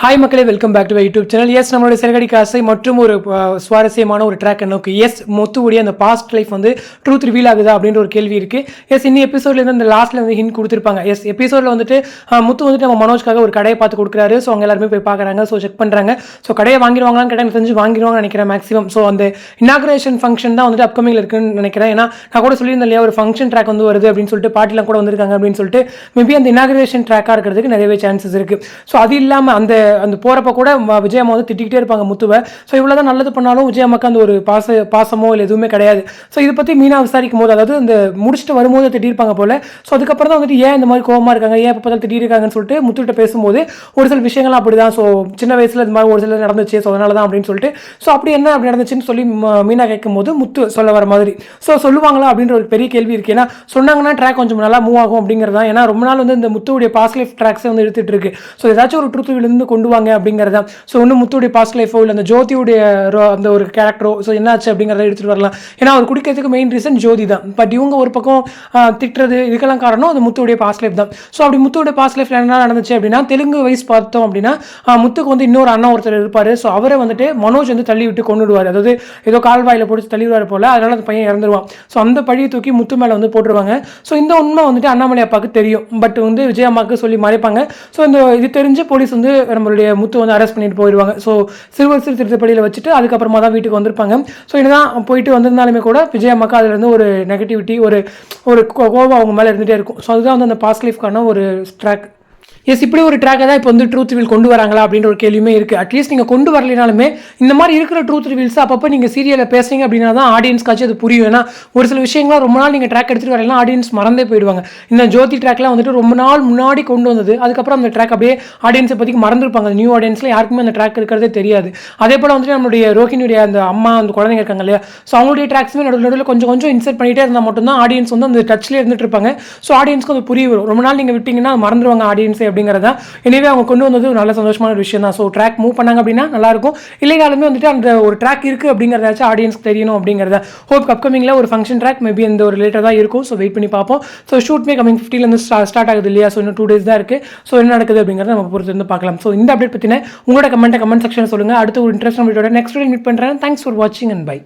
Hi மக்களே, welcome back to YouTube channel. Yes, நம்மளோட சிறகடி காசை மற்றும் ஒரு சுவாரஸ்யமான ஒரு ட்ராக் நோக்கி எஸ் முத்துவுடைய அந்த பாஸ்ட் லைஃப் வந்து ட்ரூத் ரிவீல் ஆகுதா அப்படின்ற ஒரு கேள்வி இருக்கு. எஸ், இன்னி எபிசோட்லேருந்து அந்த லாஸ்ட்ல வந்து ஹிண்ட் கொடுத்துருப்பாங்க. எஸ், எபிசோட்ல வந்துட்டு முத்து வந்துட்டு நம்ம மனோஜ்காக ஒரு கடையை பார்த்து கொடுக்குறாரு. ஸோ அவங்க எல்லாருமே போய் பார்க்குறாங்க. ஸோ செக் பண்ணுறாங்க. ஸோ கடையை வாங்கிடுவாங்களான்னு கேட்டால் தெரிஞ்சு வாங்கிடுவாங்கன்னு நினைக்கிறேன் மேக்ஸிமம். ஸோ அந்த இனாகிரேஷன் ஃபங்க்ஷன் தான் வந்துட்டு அப்கமிங்ல இருக்குன்னு நினைக்கிறேன். ஏன்னா நான் கூட சொல்லியிருந்தேன் இல்லையா, ஒரு ஃபங்க்ஷன் ட்ராக் வந்து வருது அப்படின்னு சொல்லிட்டு பாட்டிலாம் கூட வந்திருக்காங்க அப்படின்னு சொல்லிட்டு மேபி அந்த இனாகிரேஷன் ட்ராக்காக இருக்கிறதுக்கு நிறையவே சான்சஸ் இருக்கு. ஸோ அது இல்லாமல் அந்த போகிறப்ப கூட விஜயம்மா வந்து திட்டிகிட்டே இருப்பாங்க முத்துவை. ஸோ இவ்வளோதான் நல்லது பண்ணாலும் விஜயம்மாக்கு அந்த ஒரு பாசமோ இல்லை எதுவுமே கிடையாது. ஸோ இதை பற்றி மீனா விசாரிக்கும் போது, அதாவது இந்த முடிச்சுட்டு வரும்போது திட்டிருப்பாங்க போல. ஸோ அதுக்கப்புறம் தான் வந்துட்டு ஏன் இந்த மாதிரி கோவமாக இருக்காங்க, ஏன் இப்போ பார்த்தாலும் திட்டிருக்காங்கன்னு சொல்லிட்டு முத்துக்கிட்ட பேசும்போது ஒரு சில விஷயங்கள் அப்படி தான். ஸோ சின்ன வயசில் இந்த மாதிரி ஒரு சில நடந்துச்சு, ஸோ அதனால தான் அப்படின்னு சொல்லிட்டு ஸோ அப்படி என்ன அப்படி நடந்துச்சுன்னு சொல்லி மீனா கேட்கும் போது முத்து சொல்ல வர மாதிரி ஸோ சொல்லுவாங்களா அப்படின்ற ஒரு பெரிய கேள்வி இருக்கு. ஏன்னா சொன்னாங்கன்னா ட்ராக் கொஞ்சம் நல்லா மூவ் ஆகும் அப்படிங்கிறது தான். ஏன்னா ரொம்ப நாள் வந்து இந்த முத்துவுடைய பாஸ்ட் லைஃப் ட்ராக்ஸை வந்து எடுத்துட்டு இருக்கு. ஸோ ஏதாச்சும் ஒரு ட்ரூத் விழுந்து கொண்டு வாங்க அப்படிங்கிறது. ஸோ இன்னும் முத்துடைய பாஸ்ட் லைஃபோ இல்லை அந்த ஜோதியுடைய அந்த ஒரு கேரக்டரோ ஸோ என்னாச்சு அப்படிங்கிறத எடுத்துகிட்டு வரலாம். ஏன்னா அவர் குடிக்கிறதுக்கு மெயின் ரீசன் ஜோதி தான். பட் இவங்க ஒரு பக்கம் திட்டுறது இதுக்கெல்லாம் காரணம் அந்த முத்துடைய பாஸ்ட் லைஃப் தான். ஸோ அப்படி முத்துடைய பாஸ்ட் லைஃப்ல என்ன நடந்துச்சு அப்படின்னா, தெலுங்கு வயசு பார்த்தோம் அப்படின்னா முத்துக்கு வந்து இன்னொரு அண்ணா ஒருத்தர் இருப்பார். ஸோ அவரை வந்துட்டு மனோஜ் வந்து தள்ளி விட்டு கொண்டுடுவார். அதாவது ஏதோ கால்வாயில் போட்டு தள்ளிடுவார் போல. அதனால அந்த பையன் இறந்துருவான். ஸோ அந்த பழியை தூக்கி முத்து மேலே வந்து போட்டுருவாங்க. ஸோ இந்த உண்மை வந்துட்டு அண்ணாமலை அப்பாவுக்கு தெரியும். பட் வந்து விஜயம்மாவுக்கு சொல்லி மறைப்பாங்க. ஸோ இந்த இது தெரிஞ்சு போலீஸ் வந்து நம்மளுடைய முத்து வந்து அரெஸ்ட் பண்ணிட்டு போயிடுவாங்க. ஸோ சிறுவர் திருத்தப்படியில் வச்சுட்டு அதுக்கப்புறமா தான் வீட்டுக்கு வந்திருப்பாங்க. ஸோ இதுதான் போயிட்டு வந்திருந்தாலுமே கூட விஜயம்மாக்கு அதுல இருந்து ஒரு நெகட்டிவிட்டி ஒரு கோபம் அவங்க மேலே இருந்துகிட்டே இருக்கும். ஸோ அதுதான் வந்து அந்த பாஸ்ட் லைஃப்கான ஒரு ட்ராக். எஸ், இப்படி ஒரு ட்ராக்கை தான் இப்போ வந்து ட்ரூத் ரிவீல் கொண்டு வராங்களா அப்படின்ற ஒரு கேள்வியுமே இருக்குது. அட்லீஸ்ட் நீங்கள் கொண்டு வரலினாலுமே இந்த மாதிரி இருக்கிற ட்ரூத் ரிவீல்ஸ் அப்பப்போ நீங்கள் சீரியலில் பேசுறீங்க அப்படின்னா தான் ஆடியன்ஸ்க்காச்சும் அது புரியும். ஏன்னா ஒரு சில விஷயங்கள்லாம் ரொம்ப நாள் நீங்கள் ட்ராக் எடுத்துகிட்டு வரலாம், ஆடியன்ஸ் மறந்தே போயிடுவாங்க. இந்த ஜோதி ட்ராக்லாம் வந்துட்டு ரொம்ப நாள் முன்னாடி கொண்டு வந்தது. அதுக்கப்புறம் அந்த ட்ராக் அப்படியே ஆடியன்ஸை பற்றி மறந்துருப்பாங்க. நியூ ஆடியன்ஸில் யாருக்குமே அந்த ட்ராக் இருக்கிறதே தெரியாது. அதே போல் வந்துட்டு நம்மளுடைய ரோஹினியுடைய அந்த அம்மா அந்த குழந்தைங்க இருக்காங்க இல்லையா, ஸோ அவங்களுடைய ட்ராக்ஸுமே நடுவில் கொஞ்சம் இன்சர்ட் பண்ணிகிட்டே இருந்தால் மட்டும்தான் ஆடியன்ஸ் வந்து அந்த டச்லேயே இருந்துட்டு இருப்பாங்க. ஸோ ஆடியன்ஸ்க்கு அது புரிய வரும். ரொம்ப நாள் நீங்கள் விட்டிங்கன்னா மறந்துடுவாங்க ஆடியன்ஸே அப்படிங்கிறதா. எனவே அவங்க கொண்டு வந்தது ஒரு நல்ல சந்தோஷமான ஒரு விஷயம் தான். ஸோ ட்ராக் மூவ் பண்ணாங்க அப்படின்னா நல்லாயிருக்கும். இல்லைனாலுமே வந்துட்டு அந்த ஒரு ட்ராக் இருக்குது அப்படிங்கிறதாச்சும் ஆடியன்ஸ்க்கு தெரியணும் அப்படிங்கிறத. ஹோப் அப்கமிங்கில் ஒரு ஃபங்க்ஷன் ட்ராக் மேபி இந்த ஒரு ரிலேட்டட் தான் இருக்கும். ஸோ வெயிட் பண்ணி பார்ப்போம். ஸோ ஷூட்மே கமிங் 15 ஸ்டார்ட் ஆகுது இல்லையா. ஸோ இன்னும் 2 days தான் இருக்குது. ஸோ என்ன நடக்குது அப்படிங்கிறத நம்ம பொறுத்து வந்து பார்க்கலாம். ஸோ இந்த அப்டேட் பற்றின உங்களோட கமெண்ட் செக்ஷன் சொல்லுங்கள். அடுத்து ஒரு இன்ட்ரெஸ்ட் வீடியோட நெக்ஸ்ட் வீடியோ மீட் பண்ணுறேன். தேங்க்ஸ் ஃபார் வாட்சிங் அண்ட் பை.